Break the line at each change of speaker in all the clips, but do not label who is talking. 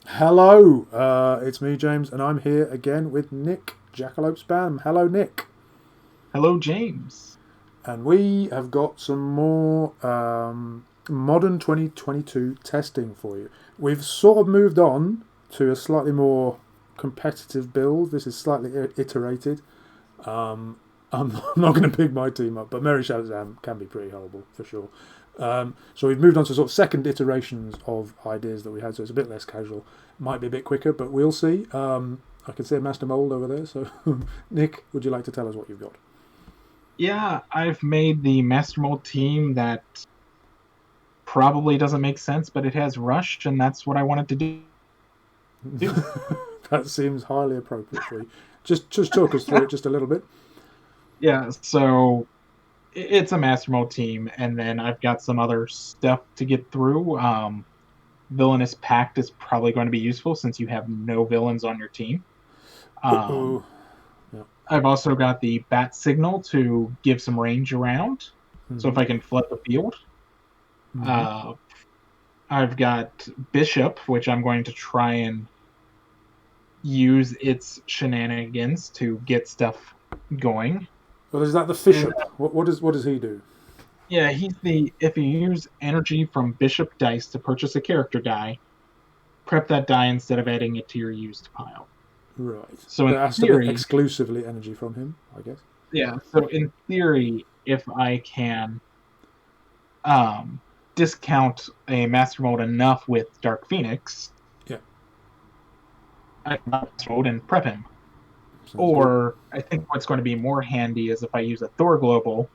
Hello, it's me, James, and I'm here again with Nick, JackalopeSpam. Hello, Nick.
Hello, James.
And we have got some more modern 2022 testing for you. We've sort of moved on to a slightly more competitive build. This is slightly iterated. Um, I'm not going to pick my team up, but Mary Shazam can be pretty horrible for sure. So we've moved on to sort of second iterations of ideas that we had, so it's a bit less casual. Might be a bit quicker, but we'll see. I can see a master mold over there. So, Nick, would you like to tell us what you've got?
Yeah, I've made the Master Mold team that probably doesn't make sense, but it has Rush, and that's what I wanted to do.
That seems highly appropriate for you. Just talk us through it just a little bit.
Yeah, so it's a Master Mold team, and then I've got some other stuff to get through. Villainous Pact is probably going to be useful since you have no villains on your team. Um,
Oh, yeah.
I've also got the Bat Signal to give some range around, so if
Mm-hmm.
I can flood the field.
Mm-hmm.
Uh, I've got Bishop, which I'm going to try and use its shenanigans to get stuff going.
Well, is that the
And
Bishop? What does he do?
yeah, he's the if you use energy from Bishop dice to purchase a character die, prep that die instead of adding it to your used pile.
Right,
So in
but it has to be
theory,
exclusively energy from him, I guess.
yeah, so in theory, if I can um discount a master mode enough with Dark Phoenix,
Yeah,
I can master mode and prep him.
sounds good.
Or I think what's going to be more handy is if I use a Thor Global,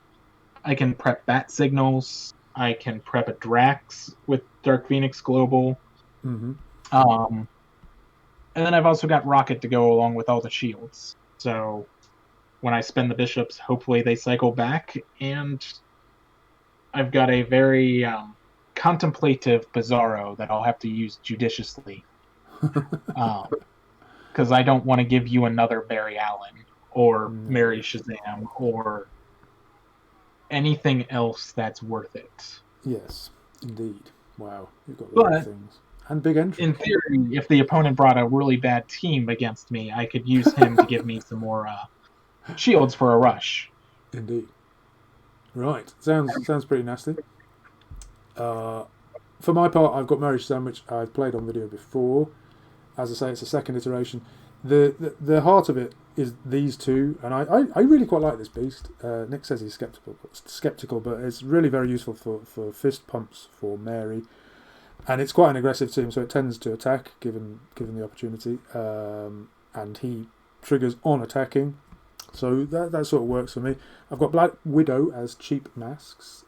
I can prep bat signals. I can prep a Drax with Dark Phoenix Global.
Mm-hmm.
Um, and then I've also got Rocket to go along with all the shields. So when I spend the bishops, hopefully they cycle back. And I've got a very contemplative Bizarro that I'll have to use judiciously. Because I don't want to give you another Barry Allen or
No.
Mary Shazam or anything else that's worth it.
Yes, indeed. Wow, you've got a lot of
But
things and big
in
entries.
theory, if the opponent brought a really bad team against me, I could use him to give me some more shields for a rush.
Indeed. Right, sounds pretty nasty. Uh, for my part, I've got Marriage Sandwich. I've played on video before. As I say, it's a second iteration. The heart of it is these two, and I really quite like this beast. Nick says he's skeptical, but it's really very useful for fist pumps for Mary, and it's quite an aggressive team, so it tends to attack given the opportunity, and he triggers on attacking, so that sort of works for me. I've got Black Widow as cheap masks.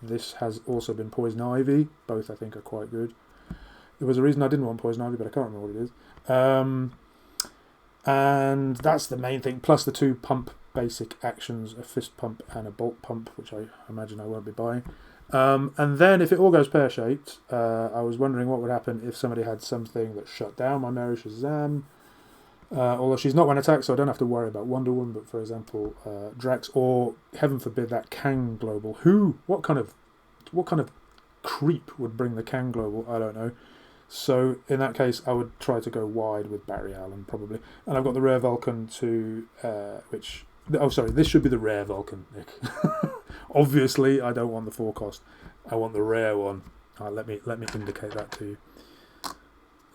This has also been Poison Ivy. Both I think are quite good. There was a reason I didn't want Poison Ivy, but I can't remember what it is. And that's the main thing. Plus the two pump basic actions: a fist pump and a bolt pump, which I imagine I won't be buying. And then if it all goes pear shaped, I was wondering what would happen if somebody had something that shut down my Mary Shazam. Although she's not one attack, so I don't have to worry about Wonder Woman. But for example, Drax, or heaven forbid that Kang Global. What kind of creep would bring the Kang Global? I don't know. So in that case, I would try to go wide with Barry Allen probably. And I've got the rare Vulcan to which. Oh, sorry. This should be the rare Vulcan, Nick. Obviously, I don't want the four cost. I want the rare one. Let me indicate that to you.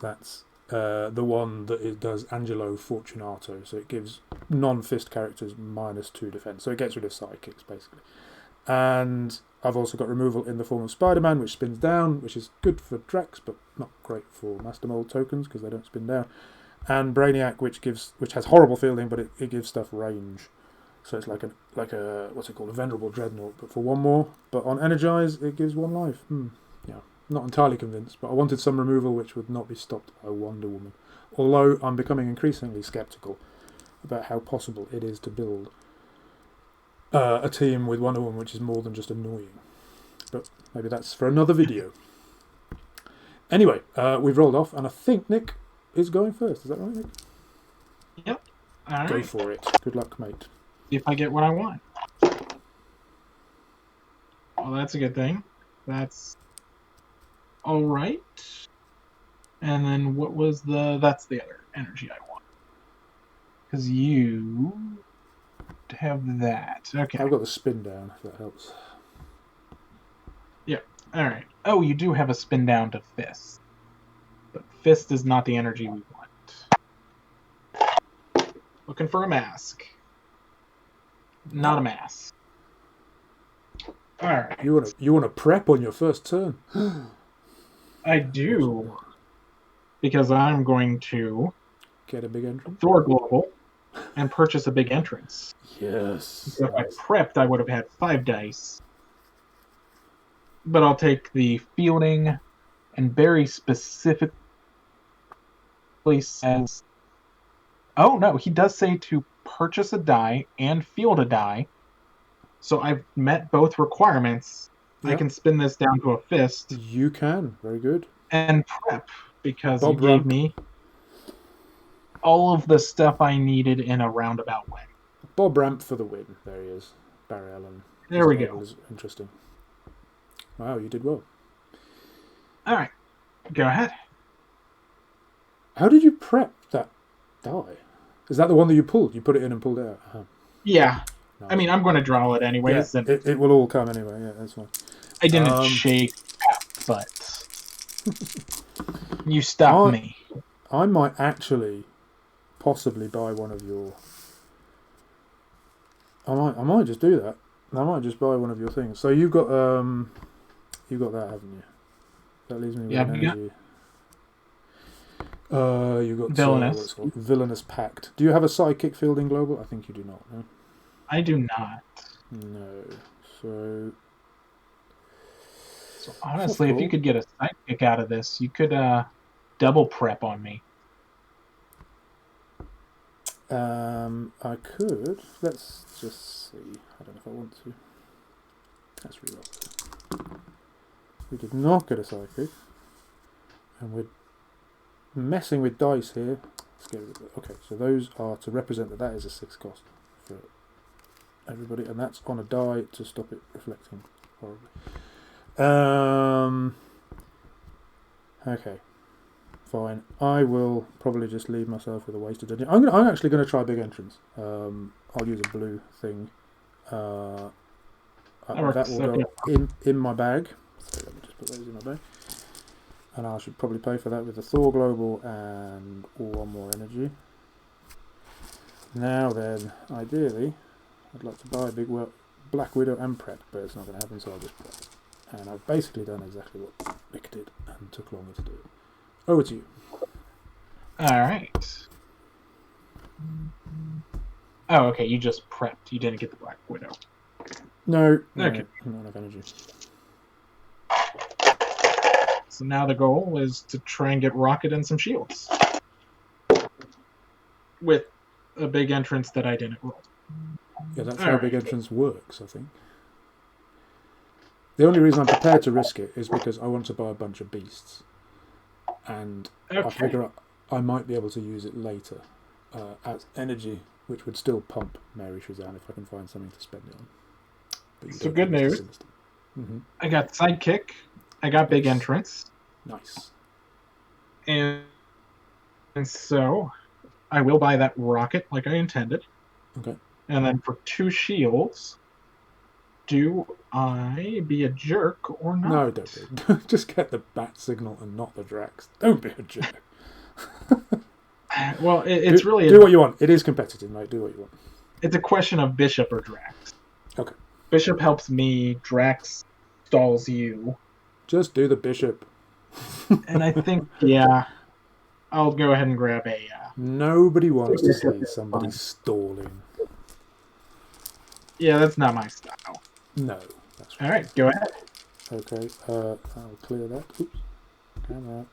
That's the one that it does Angelo Fortunato. So it gives non-fist characters -2 defense. So it gets rid of sidekicks basically. And I've also got removal in the form of Spider-Man, which spins down, which is good for Drax, but not great for Master Mold tokens because they don't spin down. And Brainiac, which has horrible fielding, but it gives stuff range. So it's like a what's it called, a venerable dreadnought, but for one more. But on Energize, it gives one life. Yeah, not entirely convinced, but I wanted some removal which would not be stopped by Wonder Woman. Although I'm becoming increasingly skeptical about how possible it is to build a team with Wonder Woman which is more than just annoying. But maybe that's for another video. Anyway, we've rolled off, and I think Nick is going first. Is that right, Nick?
Yep. All
Go
right.
for it. Good luck, mate.
See if I get what I want. Well, that's a good thing. That's all right. And then what was that's the other energy I want. Because you have that. Okay.
I've got the spin down, if that helps.
Yeah. Alright. Oh, you do have a spin down to fist. But fist is not the energy we want. Looking for a mask. Not a mask. Alright.
You wanna prep on your first turn?
I do. Because I'm going to
Get a big entrance.
Thor Global and purchase a big entrance.
Yes.
So if I prepped, I would have had 5 dice. But I'll take the fielding, and very specifically says, oh no, he does say to purchase a die and field a die. So I've met both requirements. Yep. I can spin this down to a fist.
You can. Very good.
And prep, because you gave me all of the stuff I needed in a roundabout way.
Bob Ramp for the win. There he is. Barry Allen.
There we go.
Interesting. Wow, you did well.
All right. Go ahead.
How did you prep that die? Is that the one that you pulled? You put it in and pulled it out? Uh-huh.
Yeah. Nice. I mean, I'm going to draw it anyways.
Yeah, it will all come anyway. Yeah, that's fine.
I didn't shake, but you stopped me.
I might actually possibly buy one of your... I might just do that. I might just buy one of your things. So you've got that, haven't you? That leaves me with an energy. You've got
Villainous.
Villainous Pact. Do you have a sidekick fielding global? I think you do not. No?
I do not.
No. So
honestly, if you could get a sidekick out of this, you could double prep on me.
I could. Let's just see. I don't know if I want to. Let's reroll. We did not get a sidekick, and we're messing with dice here. Let's get rid of it. Okay, so those are to represent that is a 6 cost for everybody, and that's on a die to stop it reflecting horribly. Okay. Fine. I will probably just leave myself with a wasted energy. I'm actually going to try big entrance. I'll use a blue thing. That will go in my bag. So let me just put those in my bag. And I should probably pay for that with the Thor Global and one more energy. Now then, ideally, I'd like to buy a big Black Widow and prep, but it's not going to happen, so I'll just prep. And I've basically done exactly what Mick did and took longer to do it. Over to you.
Alright. Oh, okay, you just prepped. You didn't get the Black Widow.
No.
Okay.
Not enough energy.
So now the goal is to try and get Rocket and some shields. With a big entrance that I didn't roll.
Yeah, that's how big entrance works, I think. The only reason I'm prepared to risk it is because I want to buy a bunch of beasts. And I figure I might be able to use it later as energy, which would still pump Mary Shazam if I can find something to spend it on. But
so good news. Mm-hmm. I got sidekick. I got big entrance.
Nice.
And so I will buy that rocket like I intended.
Okay.
And then for 2 shields, do I be a jerk or not?
No, don't be. Just get the bat signal and not the Drax. Don't be a jerk.
Well, it's really...
Do what you want. It is competitive, mate. Do what you want.
It's a question of Bishop or Drax.
Okay.
Bishop helps me. Drax stalls you.
Just do the Bishop.
And I think, yeah, I'll go ahead and grab a...
Nobody wants to see somebody stalling.
Yeah, that's not my style.
No. That's right.
All right, go ahead.
Okay, I'll clear that. Oops. Camera.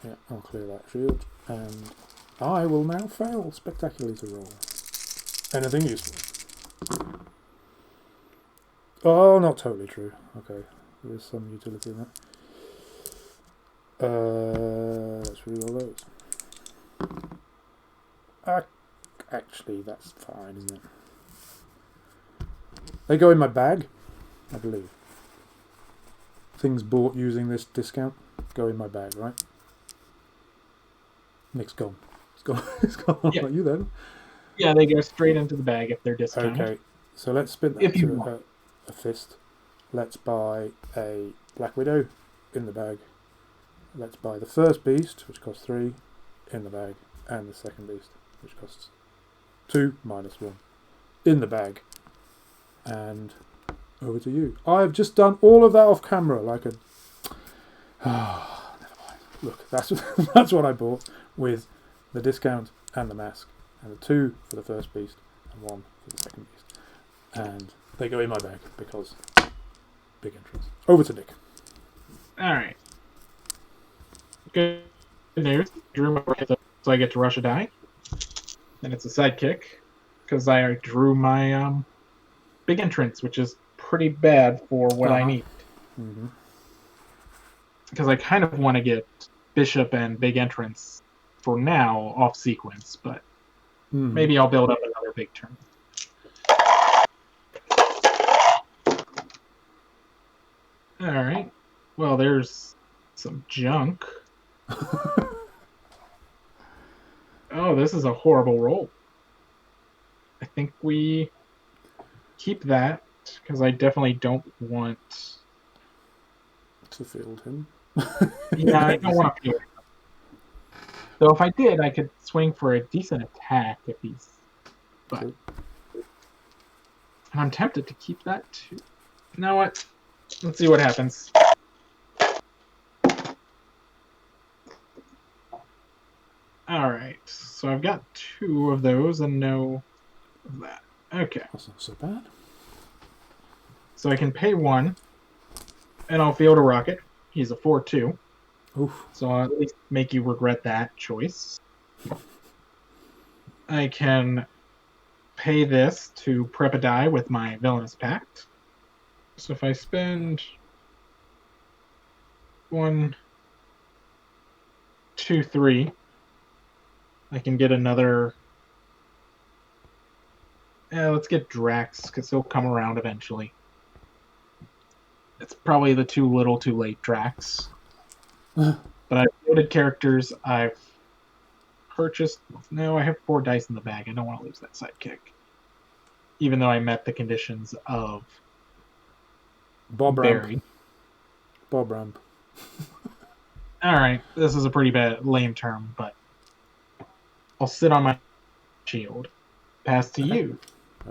Yeah, I'll clear that shield. And I will now fail spectacularly to roll. Anything useful? Oh, not totally true. Okay, there is some utility in that. Let's reroll those. Actually, that's fine, isn't it? They go in my bag, I believe. Things bought using this discount. go in my bag, right? Nick's gone. It's gone. It's gone.
Yeah.
Are you then?
Yeah, they go straight into the bag if they're discounted.
Okay, so let's spin that
If you
to
want.
a fist. Let's buy a Black Widow in the bag. Let's buy the first beast, which costs 3, in the bag, and the second beast, which costs 2 minus 1, in the bag. And over to you. I've just done all of that off camera, like a. Never mind. Look, that's what I bought with the discount and the mask, and the 2 for the first beast and 1 for the second beast, and they go in my bag because big entrance. Over to Nick.
All right. Good news. Drew my rocket, so I get to rush a die. And it's a sidekick because I drew my big entrance, which is pretty bad for what I need.
Mm-hmm.
Because I kind of want to get bishop and big entrance for now off sequence, but maybe I'll build up another big turn. All right. Well, there's some junk. Oh, this is a horrible roll. I think we keep that because I definitely don't want
to field him.
Yeah, I don't want to field him. Though if I did, I could swing for a decent attack if he's. But
True.
And I'm tempted to keep that too. You know what? Let's see what happens. Alright, so I've got 2 of those and no of that. Okay.
That's not so bad.
So I can pay 1, and I'll field a rocket. He's a 4/2.
Oof.
So I'll at least make you regret that choice. I can pay this to prep a die with my Villainous Pact. So if I spend 1, 2, 3, I can get another. Let's get Drax because he'll come around eventually. It's probably the too little, too late Drax. But I've loaded characters. I've purchased. No, I have 4 dice in the bag. I don't want to lose that sidekick, even though I met the conditions of
Bob
Barry.
Ramp. Bob Ramp.
All right, this is a pretty bad lame term, but I'll sit on my shield. Pass to you,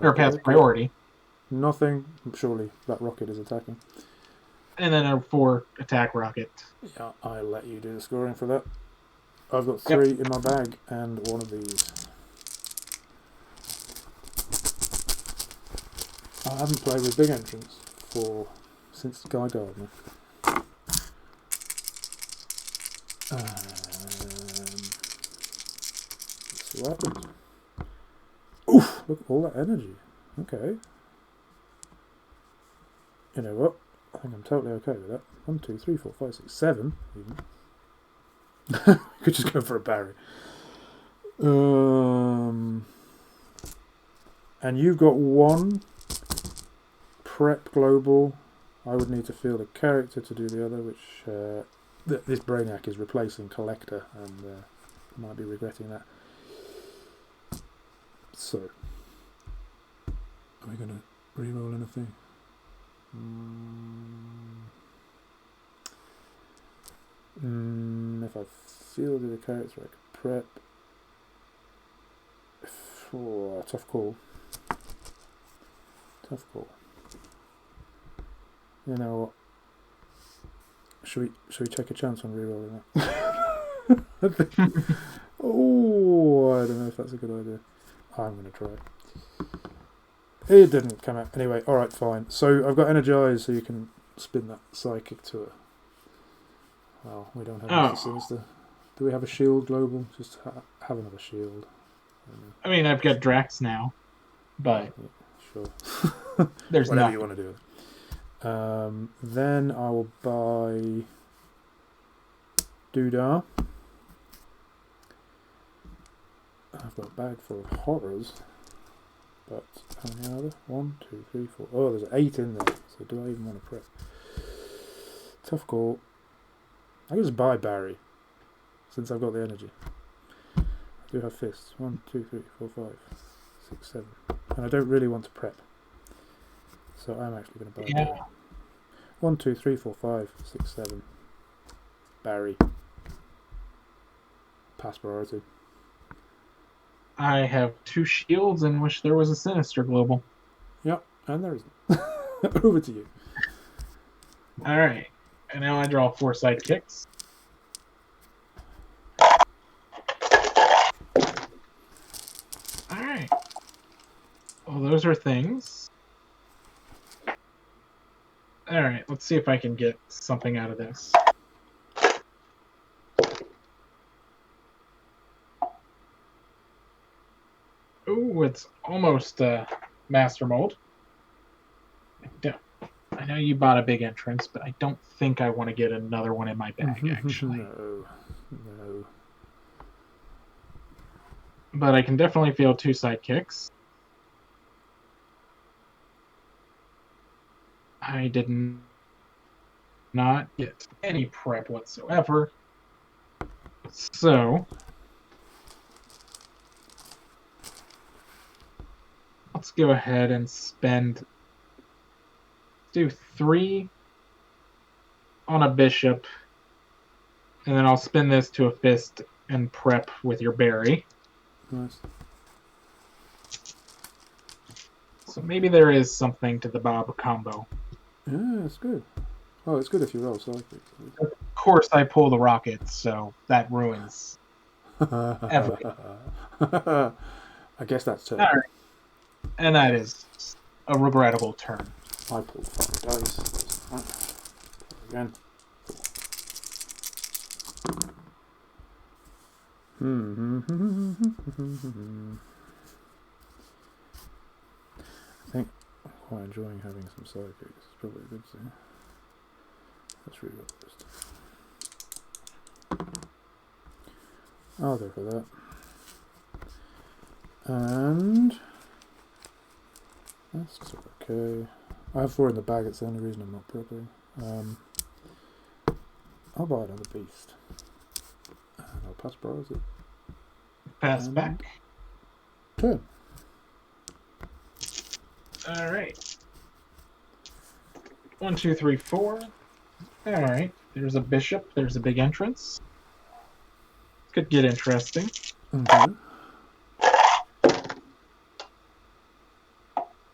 or pass priority.
Nothing. Surely that rocket is attacking.
And then a 4 attack rocket.
Yeah, I'll let you do the scoring for that. I've got 3 in my bag and 1 of these. I haven't played with big entrance since Guy Gardner. Let's see what happens. Oof! Look at all that energy. Okay. You know what? I think I'm totally okay with that. 1, 2, 3, 4, 5, 6, 7 even. Could just go for a Barry. And you've got 1 prep global. I would need to field a character to do the other, which this Brainiac is replacing Collector, and I might be regretting that. So, are we going to re-roll anything? If I fielded a character, I could prep. Oh, tough call. Tough call. You know what? Should we take a chance on re-rolling that? Oh, I don't know if that's a good idea. I'm going to try. It didn't come out. Anyway, alright, fine. So I've got Energize, so you can spin that Psychic to it. Oh, we don't have Mr. Sinister. Do we have a shield global? Just have another shield.
I mean, I've got Drax now, but
yeah, sure.
There's
whatever
nothing.
You want to do. Then I will buy Doodah. I've got a bag full of horrors. But how many are there? 1, 2, 3, 4. Oh, there's 8 in there. So do I even want to prep? Tough call. I can just buy Barry, since I've got the energy. I do have fists. 1, 2, 3, 4, 5, 6, 7. And I don't really want to prep. So I'm actually going to buy Barry. 1, 2, 3, 4, 5, 6, 7. Barry. Pass priority.
I have 2 shields and wish there was a Sinister Global.
Yep, and there isn't. Over to you.
Alright. And now I draw 4 sidekicks. Alright. Well, those are things. Alright, let's see if I can get something out of this. Ooh, it's almost Master Mold. I know you bought a big entrance, but I don't think I want to get another one in my bag, actually.
No.
But I can definitely feel 2 sidekicks. I did not get any prep whatsoever. So let's go ahead and do 3 on a bishop, and then I'll spin this to a fist and prep with your berry.
Nice.
So maybe there is something to the Bob combo.
Yeah, it's good. Oh, it's good if you roll psychic.
Of course, I pull the rockets, so that ruins everything.
I guess that's turn.
All right. And that is a regrettable turn.
I pulled 5 dice. Again. I think I'm quite enjoying having some sidekicks. It's probably a good thing. Let's read what first. I'll go for that. And that's okay. I have 4 in the bag, it's the only reason I'm not prepping. I'll buy another beast. And I'll pass priority.
Pass back.
Turn.
Alright. 1, 2, 3, 4. Alright. There's a bishop. There's a big entrance. Could get interesting.
Okay.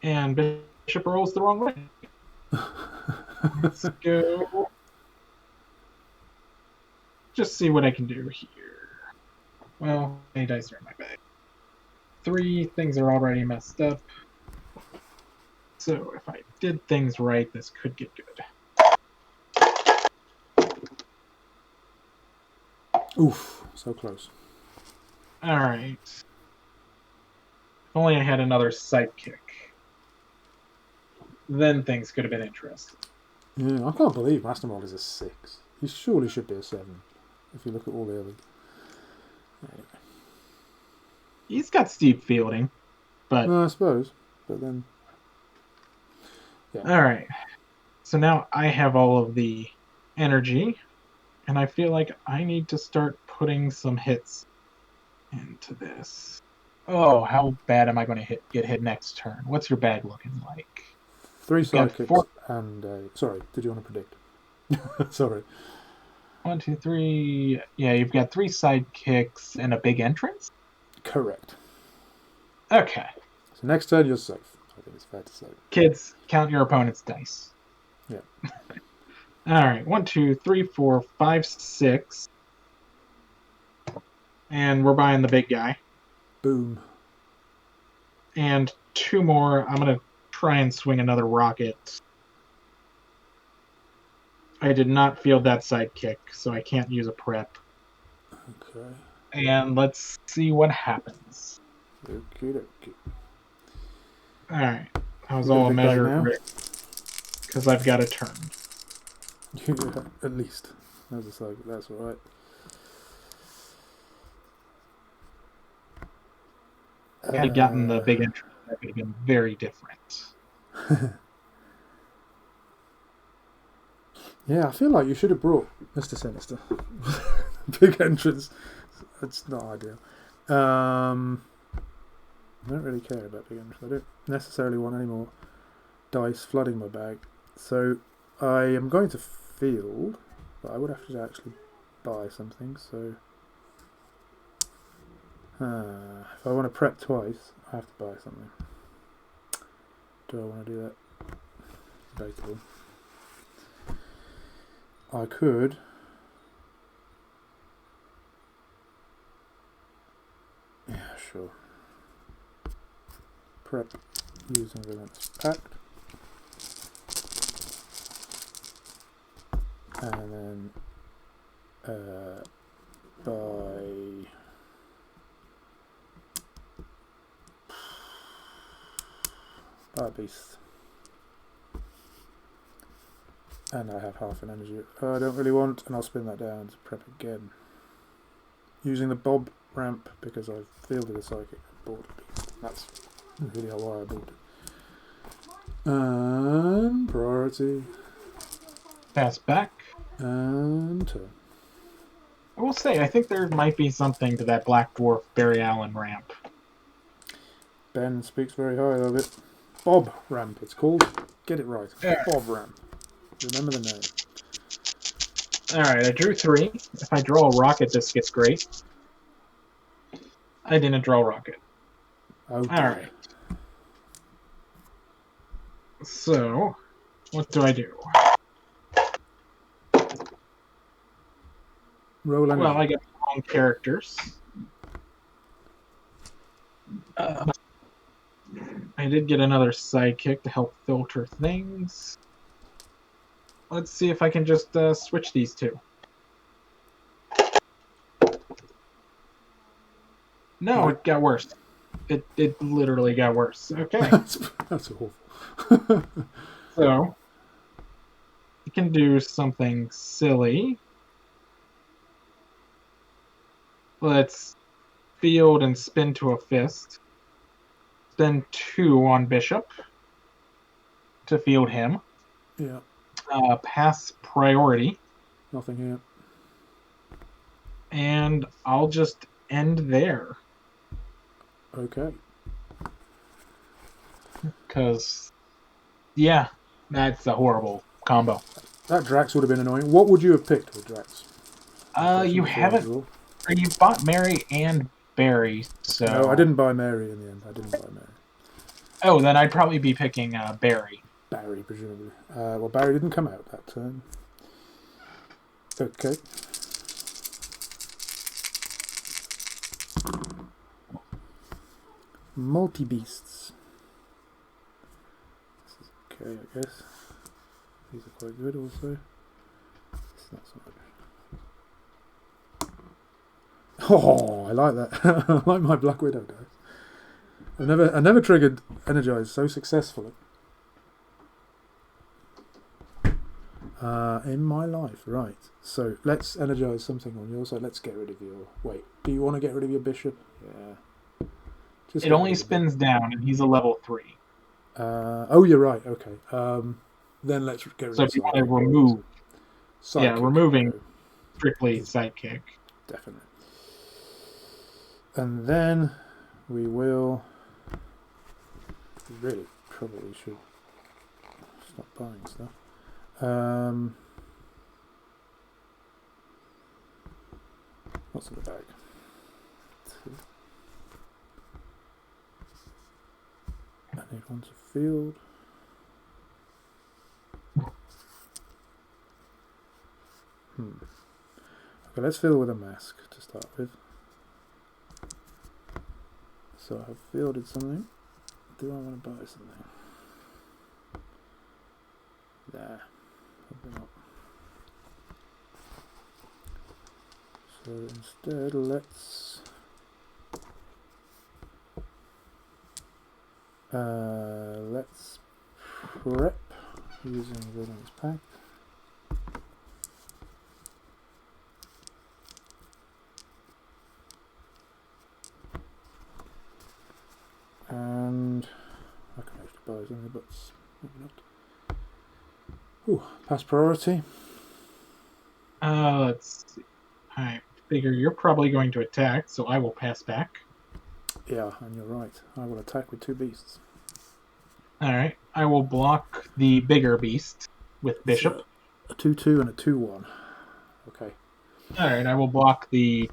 And bishop rolls the wrong way. Let's go. Just see what I can do here. Well, any dice are in my bag. 3 things are already messed up. So if I did things right, this could get good.
Oof, so close.
Alright. If only I had another sidekick. Then things could have been interesting.
Yeah, I can't believe Master Mold is a 6. He surely should be a 7, if you look at all the others. Anyway.
He's got steep fielding, but...
No, I suppose, but then... Yeah.
Alright. So now I have all of the energy, and I feel like I need to start putting some hits into this. Oh, how bad am I going to get hit next turn? What's your bag looking like?
3 sidekicks and sorry, did you want to predict? Sorry.
1, 2, 3. Yeah, you've got 3 sidekicks and a big entrance?
Correct.
Okay.
So next turn you're safe. I think it's fair to say.
Kids, count your opponent's dice.
Yeah.
Alright, 1, 2, 3, 4, 5, 6. And we're buying the big guy.
Boom.
And 2 more. I'm going to try and swing another rocket. I did not field that sidekick, so I can't use a prep.
Okay.
And let's see what happens.
Okay.
Alright. That was all a measure because I've got a turn.
Yeah, at least. That's alright.
If I had gotten the big entrance, that could have been very different.
Yeah, I feel like you should have brought Mr. Sinister. Big entrance. It's not ideal. I don't really care about big entrance. I don't necessarily want any more dice flooding my bag. So I am going to field, but I would have to actually buy something. So if I want to prep twice, I have to buy something. Do I want to do that? Debatable. I could. Yeah, sure. Prep using Relentless Pact. And then buy a beast. And I have half an energy. I don't really want, and I'll spin that down to prep again. Using the Bob ramp because I've fielded a psychic and bought a beast. That's really why I bought it. And priority.
Pass back.
And turn.
I will say, I think there might be something to that Black Dwarf Barry Allen ramp.
Ben speaks very highly of it. Bob ramp, it's called. Get it right.
Yeah.
Bob ramp. Remember the name.
Alright, I drew 3. If I draw a rocket, this gets great. I didn't draw a rocket.
Okay.
Alright. So, what do I do?
Roll energy.
Well, I get wrong characters. I did get another sidekick to help filter things. Let's see if I can just switch these two. No, it got worse. It literally got worse. Okay.
That's awful.
So, you can do something silly. Let's field and spin to a fist. Spend 2 on Bishop to field him.
Yeah.
Pass priority.
Nothing here.
And I'll just end there.
Okay.
Because, yeah, that's a horrible combo.
That Drax would have been annoying. What would you have picked with Drax?
You haven't... Or you bought Mary and Barry, so...
No, I didn't buy Mary in the end. I didn't buy Mary.
Oh, then I'd probably be picking Barry.
Barry, presumably. Well, Barry didn't come out that turn. Okay. Multi-beasts. This is okay, I guess. These are quite good also. It's not so much. Oh, I like that. I like my Black Widow dice. I never triggered Energize so successfully in my life. Right. So let's energize something on your side. Let's get rid of your... Wait, do you want to get rid of your bishop? Yeah.
It only spins down, and he's a level 3.
Oh, you're right. Okay. Then let's get rid of...
So if you want to remove...
Sidekick.
Yeah, removing strictly sidekick.
Definitely. And then we will... Really, probably should stop buying stuff. What's in the bag? 2. I need one to field. Okay, let's field with a mask to start with. So I have fielded something. Do I want to buy something? There. Probably not. So instead, let's prep using Villain's Pact. And I can actually buy something, but maybe not. Ooh, pass priority.
Let's see. I figure you're probably going to attack, so I will pass back.
Yeah, and you're right. I will attack with 2 beasts.
Alright, I will block the bigger beast with Bishop.
A 2/2 and a 2/1. Okay.
Alright, I will block the...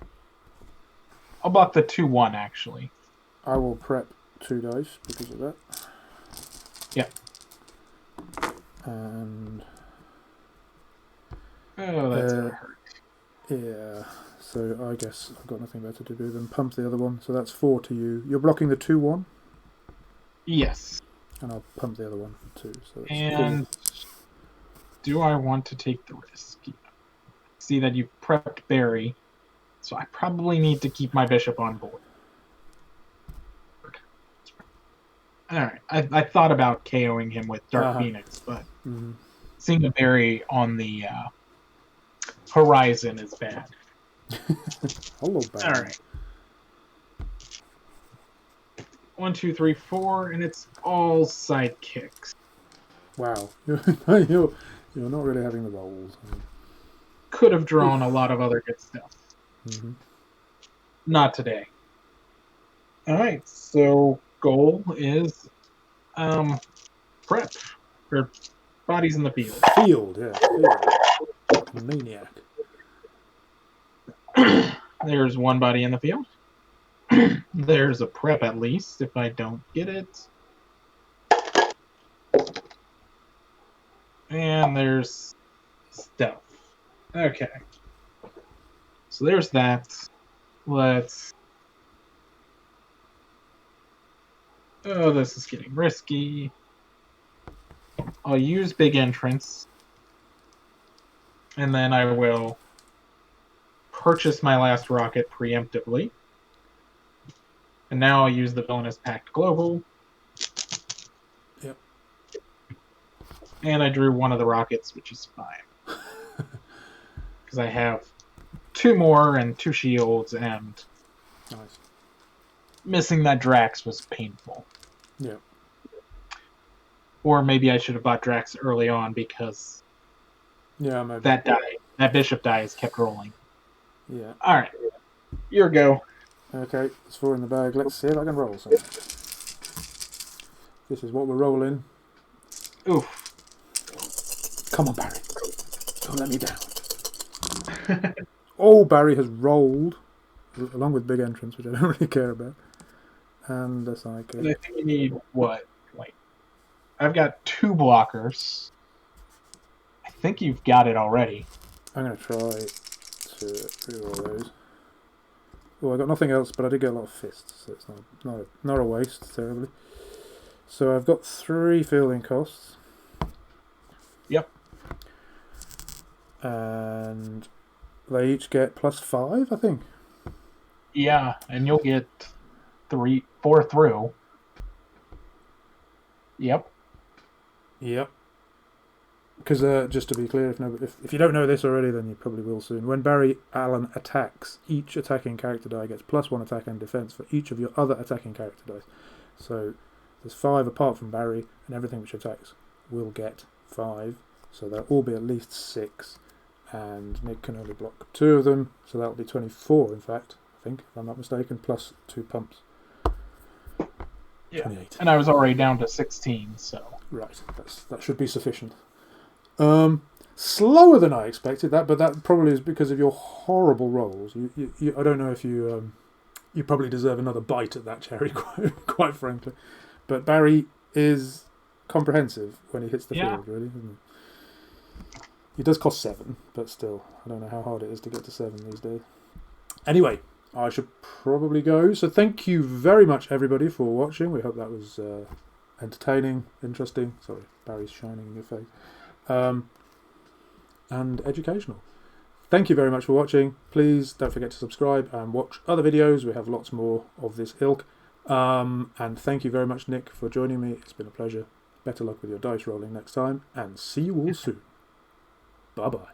I'll block the 2/1, actually.
I will prep 2 dice because of that.
Yep.
And...
Oh, that's gonna hurt.
Yeah, so I guess I've got nothing better to do than pump the other one. So that's 4 to you. You're blocking the 2/1?
Yes.
And I'll pump the other one for 2. So that's
And
4.
do I want to take the risk? See that you've prepped Barry, so I probably need to keep my bishop on board. Alright, I thought about KOing him with Dark Phoenix, but seeing a Barry on the horizon is bad.
Hello, Barry.
Alright. 1, 2, 3, 4, and it's all sidekicks.
Wow. You're not really having the rolls.
Could have drawn a lot of other good stuff. Not today. Alright, so goal is prep for bodies in the field.
Field, yeah. Field. Maniac.
There's 1 body in the field. There's a prep at least, if I don't get it. And there's stuff. Okay. So there's that. Let's... Oh, this is getting risky. I'll use big entrance. And then I will purchase my last rocket preemptively. And now I'll use the Villainous Pact Global.
Yep.
And I drew 1 of the rockets, which is fine. Because I have 2 more and 2 shields, and
nice.
Missing that Drax was painful.
Yeah.
Or maybe I should have bought Drax early on because
maybe.
that bishop die has kept rolling.
Yeah.
Alright. Your go.
Okay, it's 4 in the bag. Let's see if I can roll something. This is what we're rolling.
Oof.
Come on, Barry. Don't let me down. Oh, Barry has rolled, along with big entrance, which I don't really care about. And a psychic.
And I think you need what? Like, I've got 2 blockers. I think you've got it already.
I'm going to try to reroll those. Well, I got nothing else, but I did get a lot of fists, so it's not a waste, terribly. So I've got 3 fielding costs.
Yep.
And they each get +5, I think.
Yeah, and you'll get 4 through. Yep.
Yep. Because just to be clear, if you don't know this already, then you probably will soon. When Barry Allen attacks, each attacking character die gets +1 attack and defense for each of your other attacking character dice. So there's 5 apart from Barry, and everything which attacks will get 5. So there'll all be at least 6, and Nick can only block 2 of them, so that'll be 24, in fact, I think, if I'm not mistaken, plus 2 pumps.
Yeah.
28.
And I was already down to 16, so...
Right, that should be sufficient. Slower than I expected that, but that probably is because of your horrible rolls. You I don't know if you probably deserve another bite at that cherry, quite frankly. But Barry is comprehensive when he hits the field, really, isn't he? He does cost 7, but still, I don't know how hard it is to get to 7 these days. Anyway, I should probably go. So thank you very much, everybody, for watching. We hope that was entertaining, interesting. Sorry, Barry's shining in your face. And educational. Thank you very much for watching. Please don't forget to subscribe and watch other videos. We have lots more of this ilk. And thank you very much, Nick, for joining me. It's been a pleasure. Better luck with your dice rolling next time, and see you all soon. Bye-bye.